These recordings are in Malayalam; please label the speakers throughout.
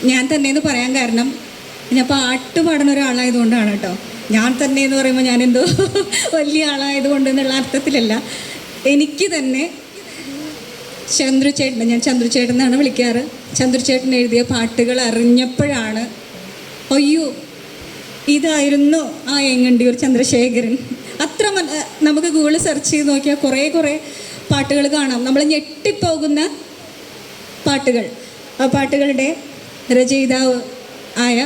Speaker 1: ഞാൻ തന്നെ എന്ന് പറയാൻ കാരണം ഞാൻ പാട്ട് പാടുന്ന ഒരാളായതുകൊണ്ടാണ് കേട്ടോ. ഞാൻ തന്നെ എന്ന് പറയുമ്പോൾ ഞാനെന്തോ വലിയ ആളായതുകൊണ്ട് എന്നുള്ള അർത്ഥത്തിലല്ല. എനിക്ക് തന്നെ ചന്ദ്രുചേട്ടൻ, ഞാൻ ചന്ദ്രുചേട്ടൻ എന്നാണ് വിളിക്കാറ്, ചന്ദ്രുചേട്ടൻ എഴുതിയ പാട്ടുകൾ അറിഞ്ഞപ്പോഴാണ് അയ്യോ ഇതായിരുന്നു ആ എങ്ങണ്ടിയൂർ ചന്ദ്രശേഖരൻ. അത്ര നമുക്ക് ഗൂഗിളിൽ സെർച്ച് ചെയ്ത് നോക്കിയാൽ കുറേ പാട്ടുകൾ കാണാം, നമ്മൾ ഞെട്ടിപ്പോകുന്ന പാട്ടുകൾ. ആ പാട്ടുകളുടെ രചയിതാവ് ആയ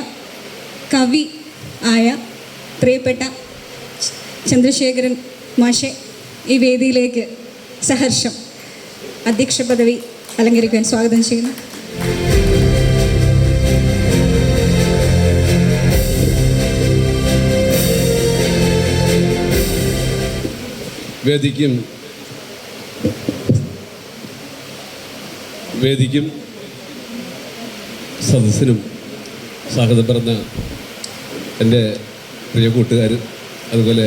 Speaker 1: കവി ആയ പ്രിയപ്പെട്ട ചന്ദ്രശേഖരൻ മാഷെ ഈ വേദിയിലേക്ക് സഹർഷം അധ്യക്ഷ പദവി അലങ്കരിക്കാൻ സ്വാഗതം ചെയ്യുന്നു.
Speaker 2: വേദിക്കും സദസ്സിനും സ്വാഗതം പറഞ്ഞ എൻ്റെ പ്രിയ കൂട്ടുകാർ, അതുപോലെ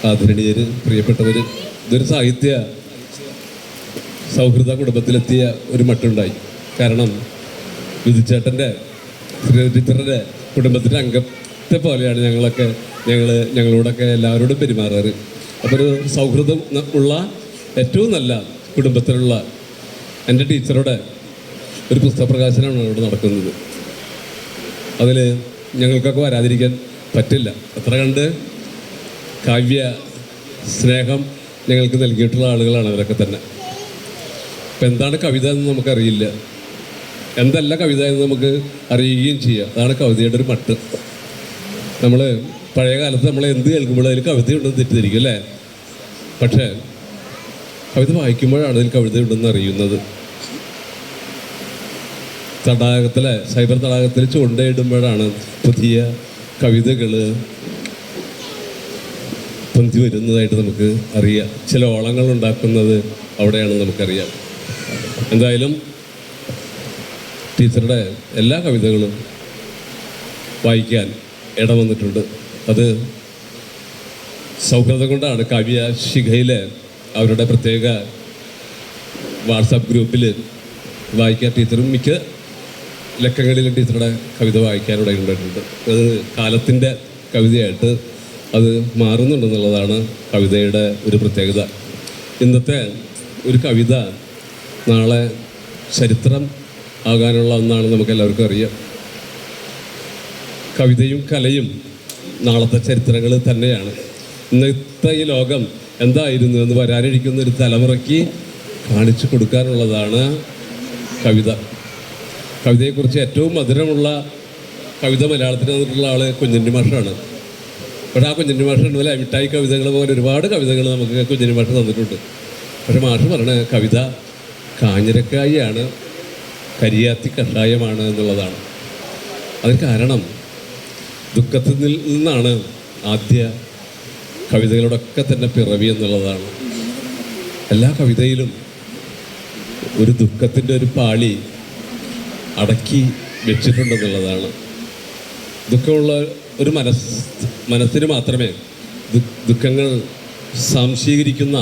Speaker 2: ആദരണീയർ, പ്രിയപ്പെട്ടവർ, ഇതൊരു സാഹിത്യ സൗഹൃദ കുടുംബത്തിലെത്തിയ ഒരു മട്ടുണ്ടായി. കാരണം വിധുചേട്ടൻ്റെ ടീച്ചറുടെ കുടുംബത്തിൻ്റെ അംഗത്തെ പോലെയാണ് ഞങ്ങളോടൊക്കെ എല്ലാവരോടും പെരുമാറാറ്. അപ്പോൾ ഒരു സൗഹൃദം ഉള്ള ഏറ്റവും നല്ല കുടുംബത്തിലുള്ള എൻ്റെ ടീച്ചറുടെ ഒരു പുസ്തക പ്രകാശനമാണ് അവിടെ നടക്കുന്നത്. അതിൽ ഞങ്ങൾക്കൊക്കെ വരാതിരിക്കാൻ പറ്റില്ല. അത്ര കണ്ട് കാവ്യ സ്നേഹം ഞങ്ങൾക്ക് നൽകിയിട്ടുള്ള ആളുകളാണ് അവരൊക്കെ തന്നെ. അപ്പം എന്താണ് കവിത എന്ന് നമുക്കറിയില്ല, എന്തല്ല കവിത എന്ന് നമുക്ക് അറിയുകയും ചെയ്യാം. അതാണ് കവിതയുടെ ഒരു മട്ട്. നമ്മൾ പഴയ കാലത്ത് നമ്മൾ എന്ത് കേൾക്കുമ്പോഴും അതിൽ കവിതയുണ്ടെന്ന് തെറ്റിദ്ധരിക്കും അല്ലേ? പക്ഷേ കവിത വായിക്കുമ്പോഴാണ് അതിൽ കവിതയുണ്ടെന്ന് അറിയുന്നത്. സൈബർ തടാകത്തിൽ ചൂണ്ടയിടുമ്പോഴാണ് പുതിയ കവിതകൾ പൊന്തി വരുന്നതായിട്ട് നമുക്ക് അറിയാം. ചില ഓളങ്ങൾ ഉണ്ടാക്കുന്നത് അവിടെയാണെന്ന് നമുക്കറിയാം. എന്തായാലും ടീച്ചറുടെ എല്ലാ കവിതകളും വായിക്കാൻ ഇടവന്നിട്ടുണ്ട്. അത് സൗഹൃദം കൊണ്ടാണ്. കാവ്യ ശിഖയിലെ അവരുടെ പ്രത്യേക വാട്സാപ്പ് ഗ്രൂപ്പിൽ വായിക്കാൻ ടീച്ചറും മിക്ക ലക്കങ്ങളിലും ടീച്ചറുടെ കവിത വായിക്കാനിവിടെ ഉണ്ടായിട്ടുണ്ട്. അത് കാലത്തിൻ്റെ കവിതയായിട്ട് അത് മാറുന്നുണ്ടെന്നുള്ളതാണ് കവിതയുടെ ഒരു പ്രത്യേകത. ഇന്നത്തെ ഒരു കവിത നാളെ ചരിത്രം ആകാനുള്ള ഒന്നാണ് നമുക്കെല്ലാവർക്കും അറിയാം. കവിതയും കലയും നാളത്തെ ചരിത്രങ്ങൾ തന്നെയാണ്. ഇന്നത്തെ ഈ ലോകം എന്തായിരുന്നു എന്ന് വരാനിരിക്കുന്ന ഒരു തലമുറയ്ക്ക് കാണിച്ചു കൊടുക്കാനുള്ളതാണ് കവിത. കവിതയെക്കുറിച്ച് ഏറ്റവും മധുരമുള്ള കവിത മലയാളത്തിൽ വന്നിട്ടുള്ള ആൾ കുഞ്ഞുണ്ണി മാഷാണ്. പക്ഷേ ആ കുഞ്ഞുണ്ണി മാഷ് ഉണ്ടല്ലേ മിഠായി കവിതകൾ പോലെ ഒരുപാട് കവിതകൾ നമുക്ക് കുഞ്ഞുണ്ണി മാഷ് തന്നിട്ടുണ്ട്. പക്ഷെ മാഷ് പറഞ്ഞ കവിത കാഞ്ഞിരക്കായാണ്, കരിയാത്തി കഷായമാണ് എന്നുള്ളതാണ്. അതിന് കാരണം ദുഃഖത്തിൽ നിന്നാണ് ആദ്യ കവിതകളോടൊക്കെ തന്നെ പിറവി എന്നുള്ളതാണ്. എല്ലാ കവിതയിലും ഒരു ദുഃഖത്തിൻ്റെ ഒരു പാളി അടക്കി വെച്ചിട്ടുണ്ടെന്നുള്ളതാണ്. ദുഃഖമുള്ള ഒരു മനസ്സിന് മാത്രമേ ദുഃഖങ്ങൾ സംശീകരിക്കുന്ന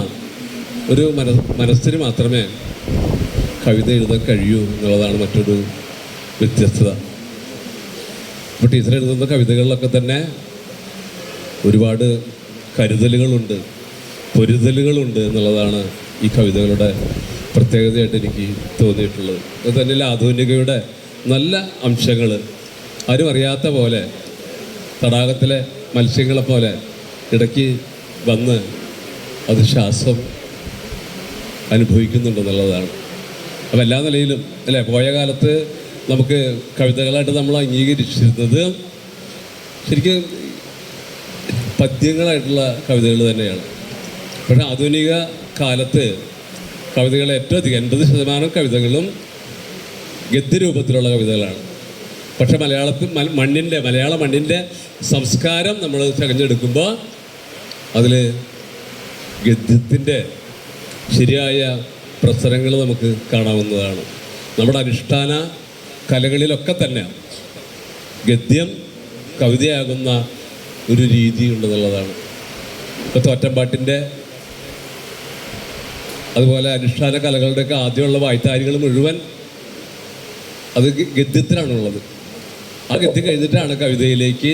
Speaker 2: ഒരു മനസ്സിന് മാത്രമേ കവിത എഴുതാൻ കഴിയൂ എന്നുള്ളതാണ് മറ്റൊരു വ്യത്യസ്തത. ഇപ്പോൾ ടീച്ചർ എഴുതുന്ന കവിതകളിലൊക്കെ തന്നെ ഒരുപാട് കരുതലുകളുണ്ട്, പൊരുതലുകളുണ്ട് എന്നുള്ളതാണ് ഈ കവിതകളുടെ പ്രത്യേകതയായിട്ട് എനിക്ക് തോന്നിയിട്ടുള്ളത്. അത് തന്നെ ആധുനികയുടെ നല്ല അംശങ്ങൾ ആരും അറിയാത്ത പോലെ തടാകത്തിലെ മത്സ്യങ്ങളെപ്പോലെ ഇടയ്ക്ക് വന്ന് അത് ശ്വാസം അനുഭവിക്കുന്നുണ്ടെന്നുള്ളതാണ്. അപ്പം എല്ലാ നിലയിലും അല്ലേ, പോയ കാലത്ത് നമുക്ക് കവിതകളായിട്ട് നമ്മൾ അംഗീകരിച്ചിരുന്നത് ശരിക്കും പദ്യങ്ങളായിട്ടുള്ള കവിതകൾ തന്നെയാണ്. പക്ഷേ ആധുനിക കാലത്ത് കവിതകൾ ഏറ്റവും അധികം 80% കവിതകളും ഗദ്യരൂപത്തിലുള്ള കവിതകളാണ്. പക്ഷെ മലയാള മണ്ണിൻ്റെ സംസ്കാരം നമ്മൾ തിരഞ്ഞെടുക്കുമ്പോൾ അതിൽ ഗദ്യത്തിൻ്റെ ശരിയായ പ്രസരങ്ങൾ നമുക്ക് കാണാവുന്നതാണ്. നമ്മുടെ അനുഷ്ഠാന കലകളിലൊക്കെ തന്നെ ഗദ്യം കവിതയാകുന്ന ഒരു രീതി ഉണ്ടെന്നുള്ളതാണ്. ഇപ്പോൾ തോറ്റമ്പാട്ടിൻ്റെ അതുപോലെ അനുഷ്ഠാന കലകളുടെയൊക്കെ ആദ്യമുള്ള വായ്ത്താരികൾ മുഴുവൻ അത് ഗദ്യത്തിലാണുള്ളത്. ആ ഗദ്യം കഴിഞ്ഞിട്ടാണ് കവിതയിലേക്ക്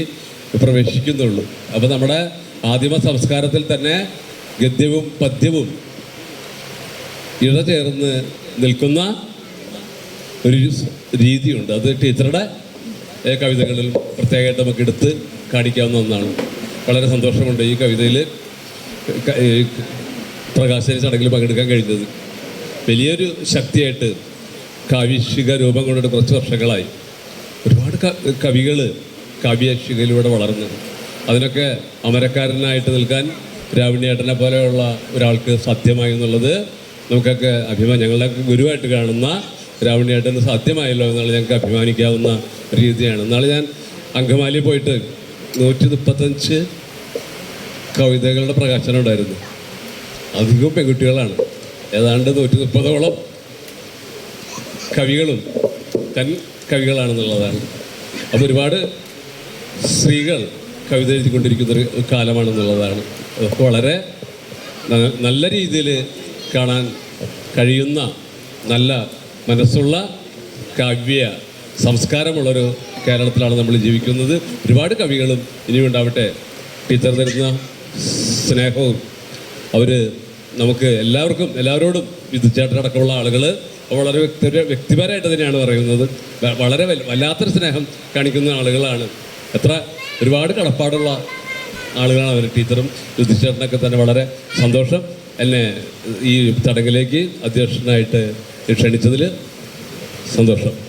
Speaker 2: പ്രവേശിക്കുന്നുള്ളൂ. അപ്പോൾ നമ്മുടെ ആദിമ സംസ്കാരത്തിൽ തന്നെ ഗദ്യവും പദ്യവും ഇഴചേർന്ന് നിൽക്കുന്ന ഒരു രീതിയുണ്ട്. അത് ടീച്ചറുടെ കവിതകളിൽ പ്രത്യേകമായിട്ട് നമുക്ക് എടുത്ത് കാണിക്കാവുന്ന ഒന്നാണ്. വളരെ സന്തോഷമുണ്ട് ഈ കവിതയിൽ പ്രകാശന ചടങ്ങിൽ പങ്കെടുക്കാൻ കഴിഞ്ഞത്. വലിയൊരു ശക്തിയായിട്ട് കാവ്യശിക രൂപം കൊണ്ടിട്ട് കുറച്ച് വർഷങ്ങളായി ഒരുപാട് കവികൾ കാവ്യശികയിലൂടെ വളർന്നു. അതിനൊക്കെ അമരക്കാരനായിട്ട് നിൽക്കാൻ രാവണിയേട്ടനെ പോലെയുള്ള ഒരാൾക്ക് സാധ്യമായി എന്നുള്ളത് നമുക്കൊക്കെ ഞങ്ങളുടെ ഗുരുവായിട്ട് കാണുന്ന രാവണിയേട്ടന് സാധ്യമായല്ലോ എന്നുള്ള ഞങ്ങൾക്ക് അഭിമാനിക്കാവുന്ന രീതിയാണ്. എന്നാണ് ഞാൻ അങ്കമാലി പോയിട്ട് 135 കവിതകളുടെ പ്രകാശനം ഉണ്ടായിരുന്നു. അധികവും പെൺകുട്ടികളാണ്. ഏതാണ്ട് 130ഓളം കവികളും കവികളാണെന്നുള്ളതാണ്. അപ്പോൾ ഒരുപാട് സ്ത്രീകൾ കവിത എഴുതിക്കൊണ്ടിരിക്കുന്നൊരു കാലമാണെന്നുള്ളതാണ്. അതൊക്കെ വളരെ നല്ല രീതിയിൽ കാണാൻ കഴിയുന്ന നല്ല മനസ്സുള്ള കാവ്യ സംസ്കാരമുള്ളൊരു കേരളത്തിലാണ് നമ്മൾ ജീവിക്കുന്നത്. ഒരുപാട് കവികളും ഇനിയും ഉണ്ടാവട്ടെ. ടീച്ചർ തരുന്ന സ്നേഹവും അവർ നമുക്ക് എല്ലാവരോടും വിധിച്ചേട്ടനടക്കമുള്ള ആളുകൾ വളരെ വ്യക്തിപരമായിട്ട് തന്നെയാണ് പറയുന്നത്. വളരെ വല്ലാത്തൊരു സ്നേഹം കാണിക്കുന്ന ആളുകളാണ്. ഒരുപാട് കടപ്പാടുള്ള ആളുകളാണ് അവർ. ടീച്ചറും വിധിച്ചേട്ടനൊക്കെ തന്നെ വളരെ സന്തോഷം. എന്നെ ഈ ചടങ്ങിലേക്ക് അധ്യക്ഷനായിട്ട് ക്ഷണിച്ചതിൽ സന്തോഷം.